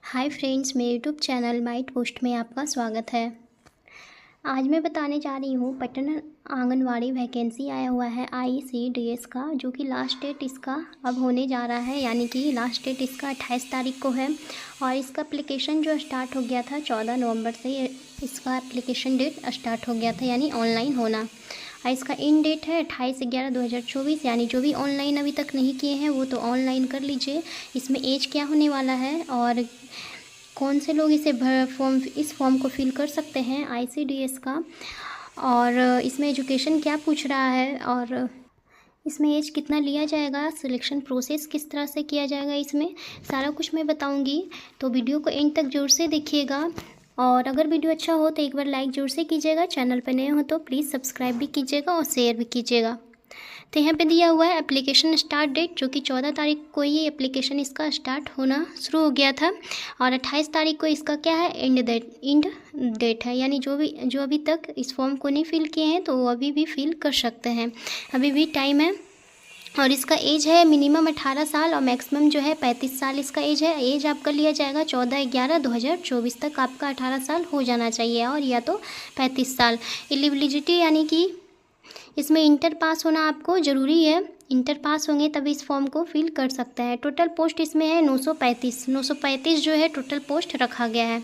Hi friends, मेरे YouTube channel might post में आपका स्वागत है। आज मैं बताने जा रही हूँ पटना आंगनवाड़ी वैकेंसी आया हुआ है ICDS का, जो कि लास्ट डेट इसका अब होने जा रहा है, यानी कि लास्ट डेट इसका 28 तारीख को है। और इसका एप्लीकेशन जो स्टार्ट हो गया था 14 नवंबर से इसका एप्लीकेशन डेट स्टार्ट हो गया था, यानी ऑनलाइन होना। और इसका इन डेट है 28/11/2024, यानी जो भी ऑनलाइन अभी तक नहीं किए हैं वो तो ऑनलाइन कर लीजिए। इसमें एज क्या होने वाला है और कौन से लोग इस फॉर्म को फिल कर सकते हैं ICDS का, और इसमें एजुकेशन क्या पूछ रहा है, और इसमें एज कितना लिया जाएगा, सिलेक्शन प्रोसेस किस तरह से किया जाएगा, इसमें सारा कुछ मैं बताऊंगी। तो वीडियो को एंड तक जोर से देखिएगा। और अगर वीडियो अच्छा हो तो एक बार लाइक जोर से कीजिएगा। चैनल पर नए हो तो प्लीज़ सब्सक्राइब भी कीजिएगा और शेयर भी कीजिएगा। तो यहाँ पे दिया हुआ है एप्लीकेशन स्टार्ट डेट, जो कि 14 तारीख को ये एप्लीकेशन इसका स्टार्ट होना शुरू हो गया था। और 28 तारीख को इसका क्या है, एंड डेट है, यानी जो अभी तक इस फॉर्म को नहीं फिल किए हैं तो वो अभी भी फिल कर सकते हैं, अभी भी टाइम है। और इसका एज है मिनिमम 18 साल और मैक्सिमम जो है 35 साल इसका एज है। एज आपका लिया जाएगा 14/11/2024 तक आपका 18 साल हो जाना चाहिए, और या तो 35 साल। एलिजिबिलिटी यानी कि इसमें इंटर पास होना आपको ज़रूरी है, इंटर पास होंगे तभी इस फॉर्म को फिल कर सकते हैं। टोटल पोस्ट इसमें है 935 जो है टोटल पोस्ट रखा गया है।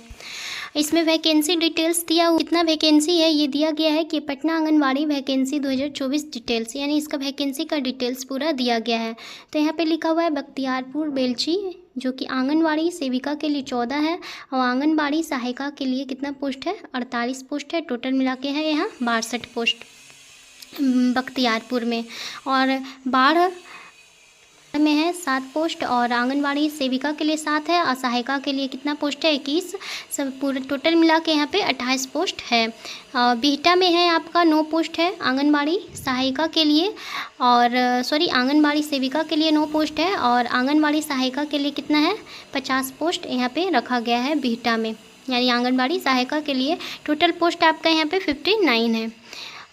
इसमें वैकेंसी डिटेल्स दिया हुआ, कितना वैकेंसी है ये दिया गया है कि पटना आंगनवाड़ी वैकेंसी 2024 डिटेल्स, यानी इसका वैकेंसी का डिटेल्स पूरा दिया गया है। तो यहाँ पे लिखा हुआ है बख्तियारपुर बेलची, जो कि आंगनवाड़ी सेविका के लिए 14 है, और आंगनवाड़ी सहायिका के लिए कितना पोस्ट है, 48 पोस्ट है। टोटल मिला के है यहाँ 62 पोस्ट बख्तियारपुर में। और बाढ़ में है 7 पोस्ट, और आंगनवाड़ी सेविका के लिए 7 है, और सहायिका के लिए कितना पोस्ट है, 21। सब पूरे टोटल मिला के यहाँ पे 28 पोस्ट है। बिहटा में है आपका 9 पोस्ट है आंगनवाड़ी सहायिका के लिए, और आंगनवाड़ी सेविका के लिए 9 पोस्ट है, और आंगनवाड़ी सहायिका के लिए कितना है, 50 पोस्ट यहाँ पे रखा गया है बिहटा में, यानी आंगनवाड़ी सहायिका के लिए टोटल पोस्ट आपका यहाँ पे 59 है।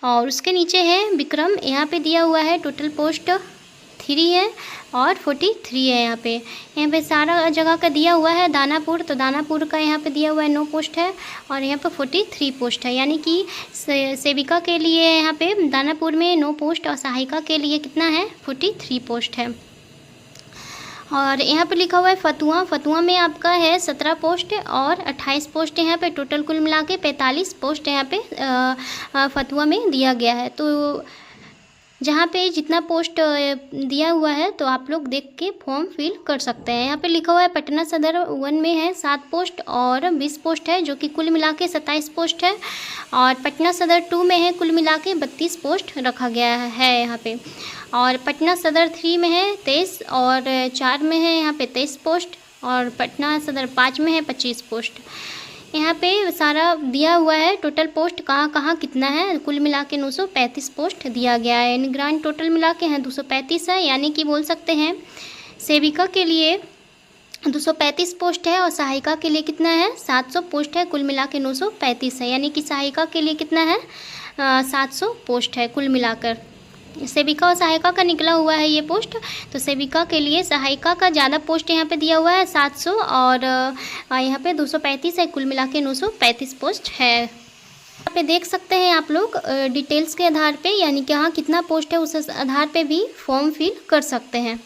और उसके नीचे है विक्रम, यहाँ पे दिया हुआ है टोटल पोस्ट 3 है और 43 है। यहाँ पे सारा जगह का दिया हुआ है। दानापुर, तो दानापुर का यहाँ पे दिया हुआ है 9 पोस्ट है, और यहाँ पे 43 पोस्ट है, यानी कि सेविका के लिए यहाँ पे दानापुर में 9 पोस्ट और सहायिका के लिए कितना है, 43 पोस्ट है। और यहाँ पे लिखा हुआ है फतुआ में आपका है 17 पोस्ट और 28 पोस्ट है यहाँ पे, टोटल कुल मिला के 45 पोस्ट यहाँ पे फतुआ में दिया गया है। तो जहाँ पे जितना पोस्ट दिया हुआ है तो आप लोग देख के फॉर्म फिल कर सकते हैं। यहाँ पे लिखा हुआ है पटना सदर 1 में है 7 पोस्ट और 20 पोस्ट है, जो कि कुल मिला के 27 पोस्ट है। और पटना सदर 2 में है कुल मिला के 32 पोस्ट रखा गया है यहाँ पे। और पटना सदर 3 में है 23, और 4 में है यहाँ पे 23 पोस्ट, और पटना सदर 5 में है 25 पोस्ट। यहाँ पे सारा दिया हुआ है टोटल पोस्ट कहाँ कितना है, कुल मिला के 935 पोस्ट दिया गया है। निगरान टोटल मिला के हैं 235 है, यानी कि बोल सकते हैं सेविका के लिए 235 पोस्ट है, और सहायिका के लिए कितना है, 700 पोस्ट है, कुल मिला के 935 है, यानी कि सहायिका के लिए कितना है, 700 पोस्ट है कुल मिलाकर। सेविका और सहायिका का निकला हुआ है ये पोस्ट, तो सेविका के लिए सहायिका का ज़्यादा पोस्ट यहाँ पे दिया हुआ है 700, और यहाँ पे 235 है, कुल मिला के 935 पोस्ट है। यहाँ पे देख सकते हैं आप लोग डिटेल्स के आधार पे, यानी कि हाँ कितना पोस्ट है उस आधार पे भी फॉर्म फिल कर सकते हैं।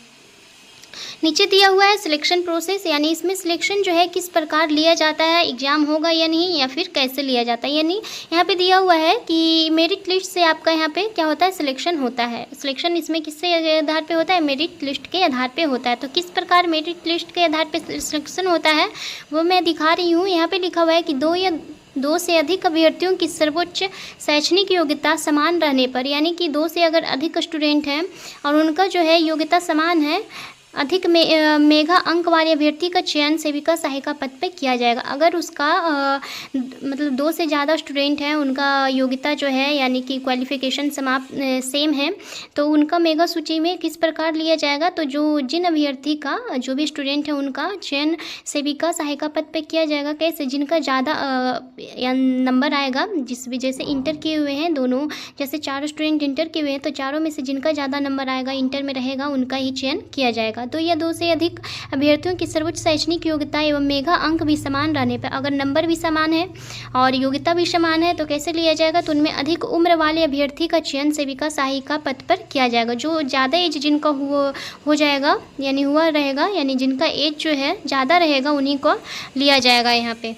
नीचे दिया हुआ है सिलेक्शन प्रोसेस, यानी इसमें सिलेक्शन जो है किस प्रकार लिया जाता है, एग्ज़ाम होगा या नहीं, या फिर कैसे लिया जाता है। यानी यहाँ पे दिया हुआ है कि मेरिट लिस्ट से आपका यहाँ पे क्या होता है, सिलेक्शन होता है। सिलेक्शन इसमें किससे आधार पे होता है, मेरिट लिस्ट के आधार पे होता है। तो किस प्रकार मेरिट लिस्ट के आधार पे सिलेक्शन होता है वो मैं दिखा रही हूँ। यहाँ पर लिखा हुआ है कि 2 से अधिक अभ्यर्थियों की सर्वोच्च शैक्षणिक योग्यता समान रहने पर, यानी कि 2 से अगर अधिक स्टूडेंट हैं और उनका जो है योग्यता समान है, अधिक मेगा अंक वाले अभ्यर्थी का चयन सेविका सहायिका पद पे किया जाएगा। अगर उसका मतलब 2 से ज़्यादा स्टूडेंट हैं, उनका योग्यता जो है यानी कि क्वालिफिकेशन सेम है, तो उनका मेगा सूची में किस प्रकार लिया जाएगा, तो जिन अभ्यर्थी का जो भी स्टूडेंट है उनका चयन सेविका सहायिका पद पे किया जाएगा। कैसे, जिनका ज़्यादा नंबर आएगा, जैसे इंटर किए हुए हैं दोनों, जैसे 4 स्टूडेंट इंटर किए हुए हैं, तो चारों में से जिनका ज़्यादा नंबर आएगा इंटर में रहेगा उनका ही चयन किया जाएगा। जाएगा। तो यह 2 से अधिक अभ्यर्थियों की सर्वोच्च शैक्षणिक योग्यता एवं मेगा अंक भी समान रहने पर, अगर नंबर भी समान है और योग्यता भी समान है तो कैसे लिया जाएगा, तो उनमें अधिक उम्र वाले अभ्यर्थी का चयन सेविका सहायिका पद पर किया जाएगा। जो ज़्यादा एज जिनका हो जाएगा यानी हुआ रहेगा, यानी जिनका एज जो है ज़्यादा रहेगा उन्हीं को लिया जाएगा यहाँ पे।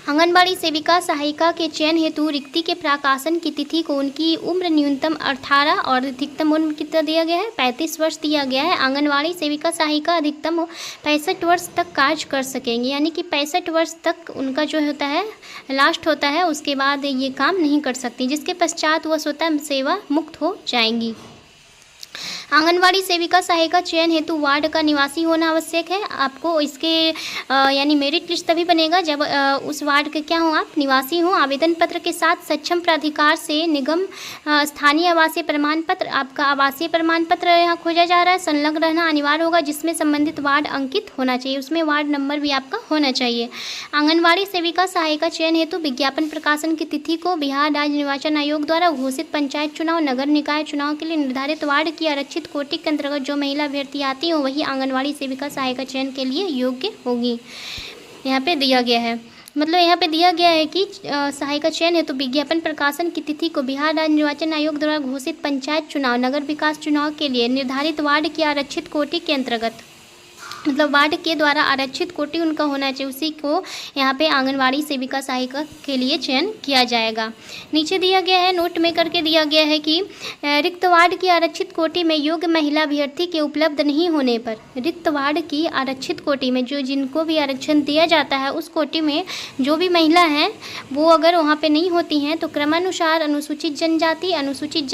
आंगनबाड़ी सेविका सहायिका के चयन हेतु रिक्ति के प्रकाशन की तिथि को उनकी उम्र न्यूनतम 18 और अधिकतम उम्र कितना दिया गया है, 35 वर्ष दिया गया है। आंगनबाड़ी सेविका सहायिका अधिकतम 65 वर्ष तक कार्य कर सकेंगे, यानी कि 65 वर्ष तक उनका जो होता है लास्ट होता है, उसके बाद ये काम नहीं कर सकती, जिसके पश्चात वह स्वतः सेवा मुक्त हो जाएंगी। आंगनवाड़ी सेविका सहायिका चयन हेतु वार्ड का निवासी होना आवश्यक है। आपको इसके यानी मेरिट लिस्ट तभी बनेगा जब उस वार्ड के क्या हो, आप निवासी हो। आवेदन पत्र के साथ सक्षम प्राधिकार से निगम स्थानीय आवासीय प्रमाण पत्र, आपका आवासीय प्रमाण पत्र यहाँ खोजा जा रहा है, संलग्न रहना अनिवार्य होगा, जिसमें संबंधित वार्ड अंकित होना चाहिए, उसमें वार्ड नंबर भी आपका होना चाहिए। आंगनवाड़ी सेविका सहायिका चयन हेतु विज्ञापन प्रकाशन की तिथि को बिहार राज्य निर्वाचन आयोग द्वारा घोषित पंचायत चुनाव, नगर निकाय चुनाव के लिए निर्धारित वार्ड की आरक्षित कोटि के अंतर्गत जो महिला अभ्यर्थी आती हो वही आंगनवाड़ी सेविका सहायिका चयन के लिए योग्य होगी। यहाँ पे दिया गया है, मतलब यहाँ पे दिया गया है कि सहायिका चयन है तो विज्ञापन प्रकाशन की तिथि को बिहार राज्य निर्वाचन आयोग द्वारा घोषित पंचायत चुनाव, नगर विकास चुनाव के लिए निर्धारित वार्ड की आरक्षित कोटि के अंतर्गत, मतलब वार्ड के द्वारा आरक्षित कोटि उनका होना चाहिए, उसी को यहाँ पे आंगनवाड़ी सेविका सहायिका के लिए चयन किया जाएगा। नीचे दिया गया है, नोट में करके दिया गया है कि रिक्त वार्ड की आरक्षित कोटि में योग्य महिला अभ्यर्थी के उपलब्ध नहीं होने पर, रिक्त वार्ड की आरक्षित कोटि में जो जिनको भी आरक्षण दिया जाता है उस कोटि में जो भी महिला हैं वो अगर वहाँ पर नहीं होती हैं तो क्रमानुसार अनुसूचित जनजाति, अनुसूचित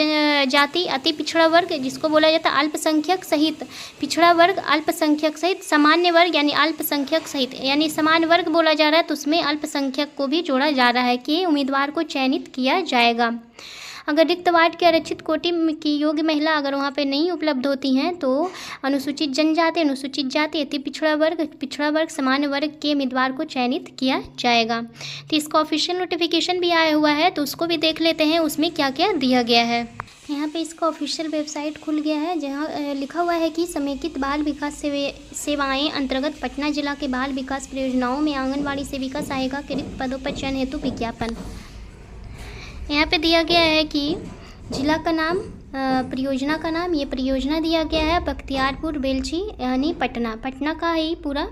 जाति, अति पिछड़ा वर्ग जिसको बोला जाता है अल्पसंख्यक सहित, पिछड़ा वर्ग अल्पसंख्यक सहित सामान्य वर्ग यानी अल्पसंख्यक सहित, यानी समान वर्ग बोला जा रहा है तो उसमें अल्पसंख्यक को भी जोड़ा जा रहा है कि उम्मीदवार को चयनित किया जाएगा। अगर रिक्त वार्ड के आरक्षित कोटि की योग्य महिला अगर वहाँ पे नहीं उपलब्ध होती हैं तो अनुसूचित जनजाति, अनुसूचित जाति, अति पिछड़ा वर्ग, सामान्य वर्ग के उम्मीदवार को चयनित किया जाएगा। तो इसका ऑफिशियल नोटिफिकेशन भी आया हुआ है तो उसको भी देख लेते हैं उसमें क्या क्या दिया गया है। यहाँ पे इसका ऑफिशियल वेबसाइट खुल गया है जहाँ लिखा हुआ है कि समेकित बाल विकास सेवाएं अंतर्गत पटना जिला के बाल विकास परियोजनाओं में आंगनवाड़ी सेविका सहायिका के रिक्त पदों पर चयन हेतु विज्ञापन। यहाँ पे दिया गया है कि जिला का नाम, परियोजना का नाम, ये परियोजना दिया गया है बख्तियारपुर बेलछी यानी पटना का है पूरा,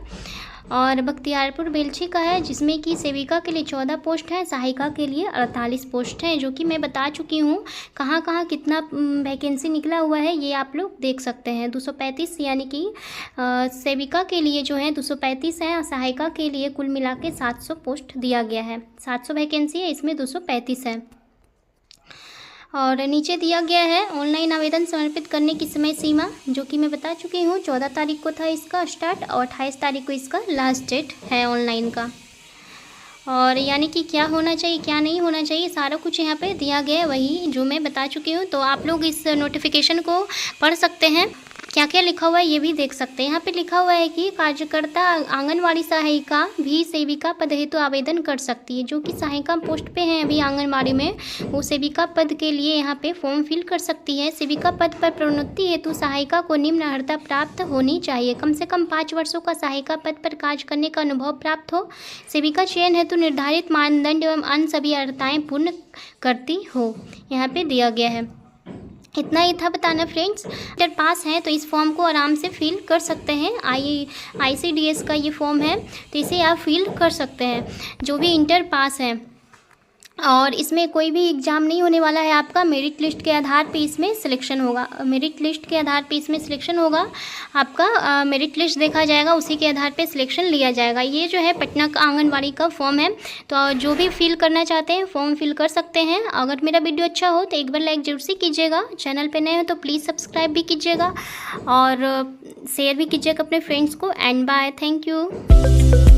और बख्तियारपुर बेलछी का है, जिसमें कि सेविका के लिए 14 पोस्ट हैं, सहायिका के लिए 48 पोस्ट हैं, जो कि मैं बता चुकी हूँ कहाँ कहाँ कितना वैकेंसी निकला हुआ है ये आप लोग देख सकते हैं। 235 यानी कि सेविका के लिए जो है 235 है और सहायिका के लिए कुल मिला के 700 पोस्ट दिया गया है। 700 वैकेंसी है, इसमें 235 है। और नीचे दिया गया है ऑनलाइन आवेदन समर्पित करने की समय सीमा, जो कि मैं बता चुकी हूँ 14 तारीख को था इसका स्टार्ट और 28 तारीख को इसका लास्ट डेट है ऑनलाइन का। और यानी कि क्या होना चाहिए क्या नहीं होना चाहिए सारा कुछ यहाँ पे दिया गया है, वही जो मैं बता चुकी हूँ। तो आप लोग इस नोटिफिकेशन को पढ़ सकते हैं, क्या क्या लिखा हुआ है ये भी देख सकते हैं। यहाँ पे लिखा हुआ है कि कार्यकर्ता आंगनवाड़ी सहायिका भी सेविका पद हेतु आवेदन कर सकती है। जो कि सहायिका पोस्ट पे हैं अभी आंगनवाड़ी में, वो सेविका पद के लिए यहाँ पे फॉर्म फिल कर सकती है। सेविका पद पर प्रोन्नति हेतु सहायिका को निम्न अर्हता प्राप्त होनी चाहिए। कम से कम 5 वर्षों का सहायिका पद पर कार्य करने का अनुभव प्राप्त हो। सेविका चयन हेतु निर्धारित मानदंड एवं अन्य सभी अर्हताएँ पूर्ण करती हो, यहाँ पे दिया गया है। इतना ही था बताना फ्रेंड्स। इंटर पास हैं तो इस फॉर्म को आराम से फिल कर सकते हैं। ICDS का ये फॉर्म है तो इसे आप फिल कर सकते हैं जो भी इंटर पास हैं। और इसमें कोई भी एग्ज़ाम नहीं होने वाला है आपका, मेरिट लिस्ट के आधार पे इसमें सिलेक्शन होगा। मेरिट लिस्ट के आधार पे इसमें सिलेक्शन होगा आपका, मेरिट लिस्ट देखा जाएगा, उसी के आधार पे सिलेक्शन लिया जाएगा। ये जो है पटना का आंगनवाड़ी का फॉर्म है, तो जो भी फिल करना चाहते हैं फॉर्म फिल कर सकते हैं। अगर मेरा वीडियो अच्छा हो तो एक बार लाइक जरूर से कीजिएगा, चैनल पर नए हो तो प्लीज़ सब्सक्राइब भी कीजिएगा और शेयर भी कीजिएगा अपने फ्रेंड्स को। And bye, thank you.